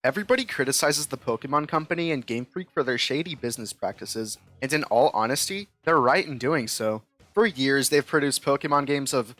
Everybody criticizes the Pokemon Company and Game Freak for their shady business practices, and in all honesty, they're right in doing so. For years, they've produced Pokemon games of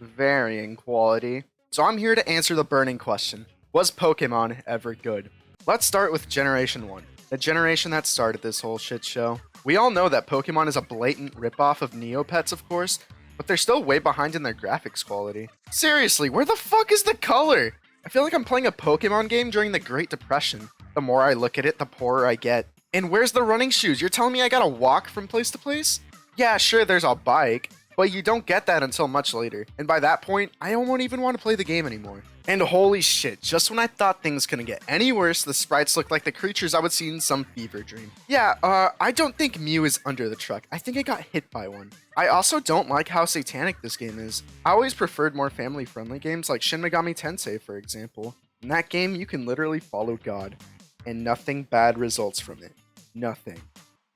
varying quality. So I'm here to answer the burning question: was Pokemon ever good? Let's start with Generation 1, the generation that started this whole shit show. We all know that Pokemon is a blatant ripoff of Neopets, of course, but they're still way behind in their graphics quality. Seriously, where the fuck is the color? I feel like I'm playing a Pokemon game during the Great Depression. The more I look at it, the poorer I get. And where's the running shoes? You're telling me I gotta walk from place to place? Yeah, sure, there's a bike, but you don't get that until much later. And by that point, I won't even want to play the game anymore. And holy shit, just when I thought things couldn't get any worse, the sprites looked like the creatures I would see in some fever dream. Yeah, I don't think Mew is under the truck. I think I got hit by one. I also don't like how satanic this game is. I always preferred more family-friendly games like Shin Megami Tensei, for example. In that game, you can literally follow God, and nothing bad results from it. Nothing.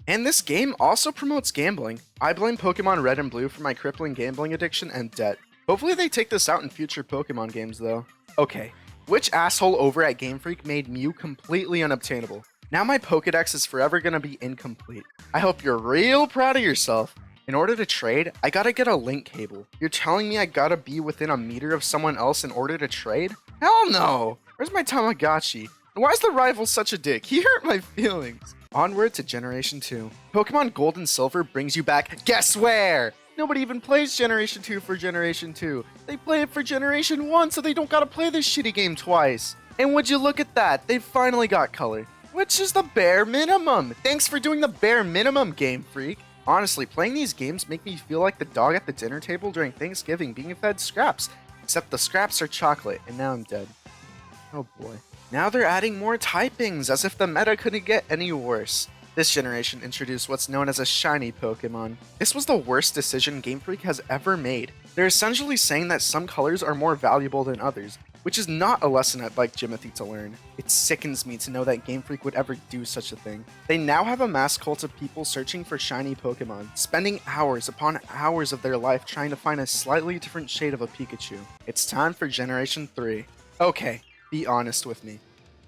And this game also promotes gambling. I blame Pokemon Red and Blue for my crippling gambling addiction and debt. Hopefully they take this out in future Pokemon games though. Okay, which asshole over at Game Freak made Mew completely unobtainable? Now my Pokedex is forever gonna be incomplete. I hope you're real proud of yourself. In order to trade, I gotta get a link cable. You're telling me I gotta be within a meter of someone else in order to trade? Hell no! Where's my Tamagotchi? And why is the rival such a dick? He hurt my feelings. Onward to Generation 2. Pokemon Gold and Silver brings you back, guess where? Nobody even plays Generation 2 for Generation 2. They play it for Generation 1 so they don't gotta play this shitty game twice. And would you look at that, they finally got color. Which is the bare minimum. Thanks for doing the bare minimum, Game Freak. Honestly, playing these games make me feel like the dog at the dinner table during Thanksgiving being fed scraps. Except the scraps are chocolate, and now I'm dead. Oh boy. Now they're adding more typings, as if the meta couldn't get any worse. This generation introduced what's known as a shiny Pokemon. This was the worst decision Game Freak has ever made. They're essentially saying that some colors are more valuable than others, which is not a lesson I'd like Jimothy to learn. It sickens me to know that Game Freak would ever do such a thing. They now have a mass cult of people searching for shiny Pokemon, spending hours upon hours of their life trying to find a slightly different shade of a Pikachu. It's time for Generation 3. Okay, be honest with me.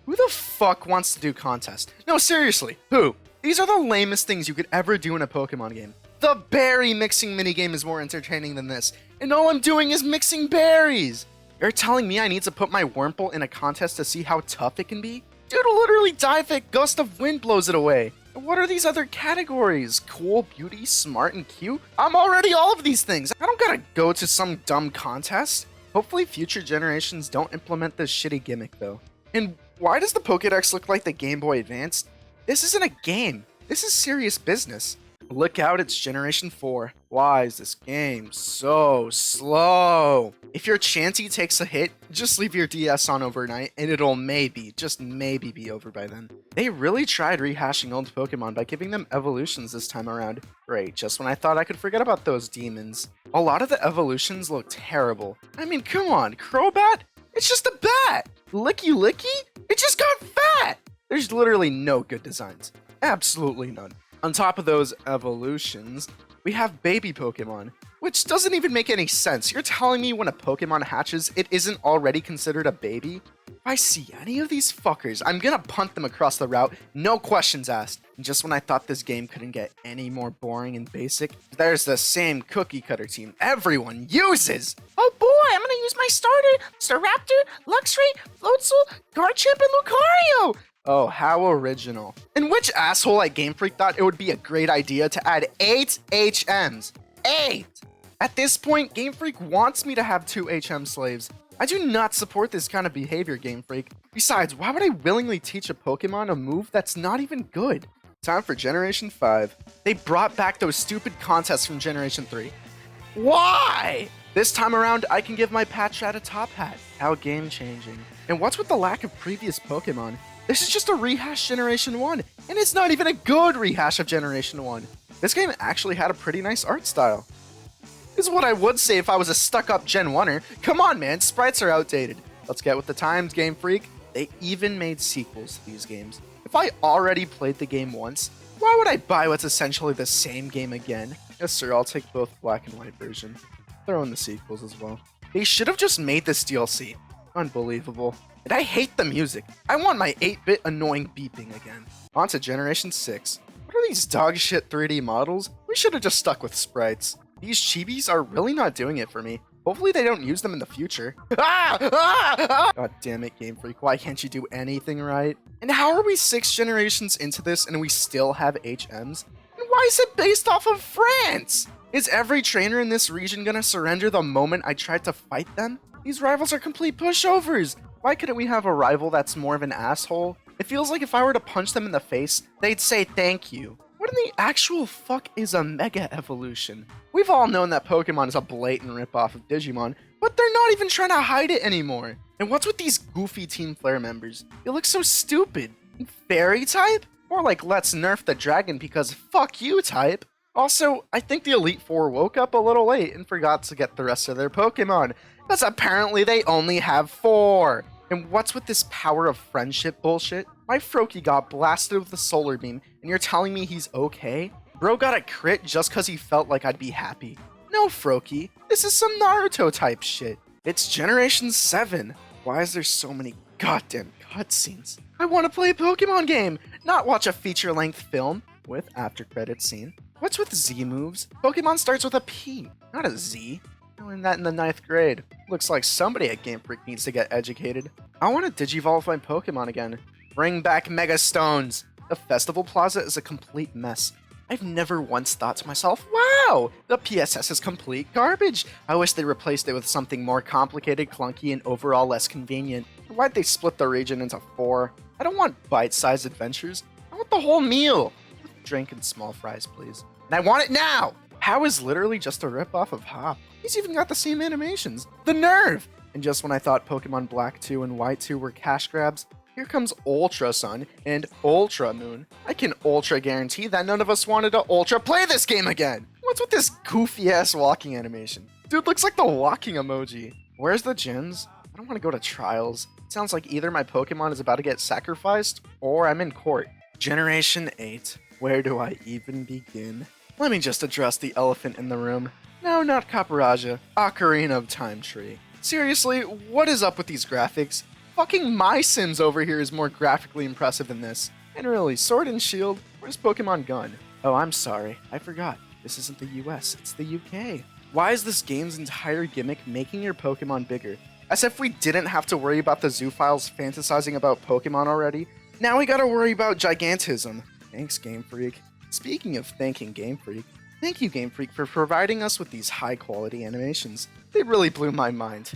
Who the fuck wants to do contests? No, seriously, who? These are the lamest things you could ever do in a Pokemon game. The berry mixing minigame is more entertaining than this, and all I'm doing is mixing berries! You're telling me I need to put my Wurmple in a contest to see how tough it can be? Dude will literally die if a gust of wind blows it away. And what are these other categories? Cool, beauty, smart, and cute? I'm already all of these things. I don't gotta go to some dumb contest. Hopefully future generations don't implement this shitty gimmick though. And why does the Pokédex look like the Game Boy Advance? This isn't a game. This is serious business. Look out, it's Generation 4. Why is this game so slow? If your Chansey takes a hit, just leave your DS on overnight and it'll maybe, just maybe be over by then. They really tried rehashing old Pokemon by giving them evolutions this time around. Great, just when I thought I could forget about those demons. A lot of the evolutions look terrible. I mean, come on, Crobat? It's just a bat! Licky Licky? It just got fat! There's literally no good designs. Absolutely none. On top of those evolutions, we have baby Pokemon, which doesn't even make any sense. You're telling me when a Pokemon hatches, it isn't already considered a baby? If I see any of these fuckers, I'm gonna punt them across the route, no questions asked. And just when I thought this game couldn't get any more boring and basic, there's the same cookie cutter team everyone uses! Oh boy, I'm gonna use my starter, Staraptor, Luxray, Floatzel, Garchomp, and Lucario! Oh, how original. And which asshole at Game Freak thought it would be a great idea to add 8 HMs? 8! At this point, Game Freak wants me to have 2 HM slaves. I do not support this kind of behavior, Game Freak. Besides, why would I willingly teach a Pokemon a move that's not even good? Time for Generation 5. They brought back those stupid contests from Generation 3. Why? This time around, I can give my Patchat a top hat. How game changing. And what's with the lack of previous Pokemon? This is just a rehash Generation 1, and it's not even a good rehash of Generation 1. This game actually had a pretty nice art style. This is what I would say if I was a stuck-up Gen 1er. Come on, man, sprites are outdated. Let's get with the times, Game Freak. They even made sequels to these games. If I already played the game once, why would I buy what's essentially the same game again? Yes, sir, I'll take both black and white version. Throw in the sequels as well. They should have just made this DLC. Unbelievable. And I hate the music. I want my 8-bit annoying beeping again. On to Generation 6. What are these dog shit 3D models? We should have just stuck with sprites. These chibis are really not doing it for me. Hopefully they don't use them in the future. God damn it, Game Freak. Why can't you do anything right? And how are we 6 generations into this and we still have HMs? And why is it based off of France? Is every trainer in this region gonna surrender the moment I tried to fight them? These rivals are complete pushovers. Why couldn't we have a rival that's more of an asshole? It feels like if I were to punch them in the face, they'd say thank you. What in the actual fuck is a Mega Evolution? We've all known that Pokemon is a blatant ripoff of Digimon, but they're not even trying to hide it anymore. And what's with these goofy Team Flare members? They look so stupid. Fairy type? More like let's nerf the dragon because fuck you type. Also, I think the Elite Four woke up a little late and forgot to get the rest of their Pokemon, because apparently they only have 4. And what's with this power of friendship bullshit? My Froakie got blasted with a solar beam, and you're telling me he's okay? Bro got a crit just cause he felt like I'd be happy. No, Froakie, this is some Naruto type shit. It's Generation 7. Why is there so many goddamn cutscenes? I want to play a Pokemon game, not watch a feature-length film with after credits scene. What's with Z moves? Pokemon starts with a P, not a Z. I learned that in the 9th grade. Looks like somebody at Game Freak needs to get educated. I want to Digivolve my Pokemon again. Bring back Mega Stones! The Festival Plaza is a complete mess. I've never once thought to myself, wow, the PSS is complete garbage. I wish they replaced it with something more complicated, clunky, and overall less convenient. Why'd they split the region into 4? I don't want bite-sized adventures. I want the whole meal. Drink and small fries, please. And I want it now! How is literally just a ripoff of Hop? He's even got the same animations. The nerve! And just when I thought Pokemon Black 2 and White 2 were cash grabs, here comes Ultra Sun and Ultra Moon. I can ultra guarantee that none of us wanted to ultra play this game again. What's with this goofy ass walking animation? Dude looks like the walking emoji. Where's the gyms? I don't want to go to trials. It sounds like either my Pokemon is about to get sacrificed or I'm in court. Generation 8. Where do I even begin? Let me just address the elephant in the room. No, not Caparaja. Ocarina of Time Tree. Seriously, what is up with these graphics? Fucking my Sims over here is more graphically impressive than this. And really, Sword and Shield, where's Pokemon Gun? Oh, I'm sorry, I forgot. This isn't the US, it's the UK. Why is this game's entire gimmick making your Pokemon bigger? As if we didn't have to worry about the Zoophiles fantasizing about Pokemon already. Now we gotta worry about gigantism. Thanks, Game Freak. Speaking of thanking Game Freak, thank you, Game Freak, for providing us with these high-quality animations. They really blew my mind.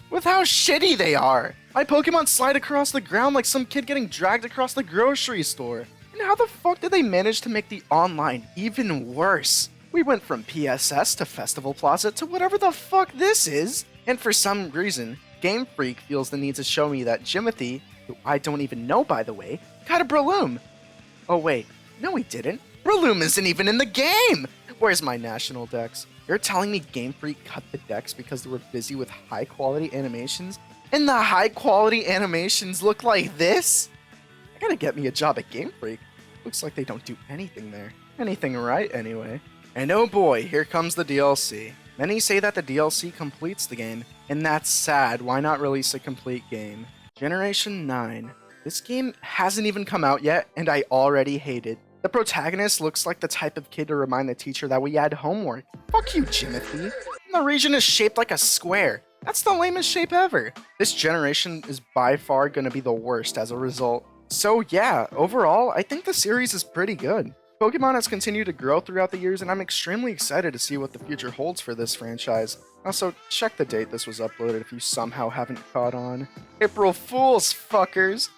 With how shitty they are! My Pokemon slide across the ground like some kid getting dragged across the grocery store. And how the fuck did they manage to make the online even worse? We went from PSS to Festival Plaza to whatever the fuck this is. And for some reason, Game Freak feels the need to show me that Jimothy, who I don't even know by the way, got a Breloom. Oh wait, no he didn't. Breloom isn't even in the game! Where's my national dex? You're telling me Game Freak cut the decks because they were busy with high-quality animations? And the high-quality animations look like this? I gotta get me a job at Game Freak. Looks like they don't do anything there. Anything right, anyway. And oh boy, here comes the DLC. Many say that the DLC completes the game, and that's sad. Why not release a complete game? Generation 9. This game hasn't even come out yet, and I already hate it. The protagonist looks like the type of kid to remind the teacher that we had homework. Fuck you, Jimothy. And the region is shaped like a square. That's the lamest shape ever. This generation is by far gonna be the worst as a result. So yeah, overall, I think the series is pretty good. Pokemon has continued to grow throughout the years, and I'm extremely excited to see what the future holds for this franchise. Also, check the date this was uploaded if you somehow haven't caught on. April Fools, fuckers!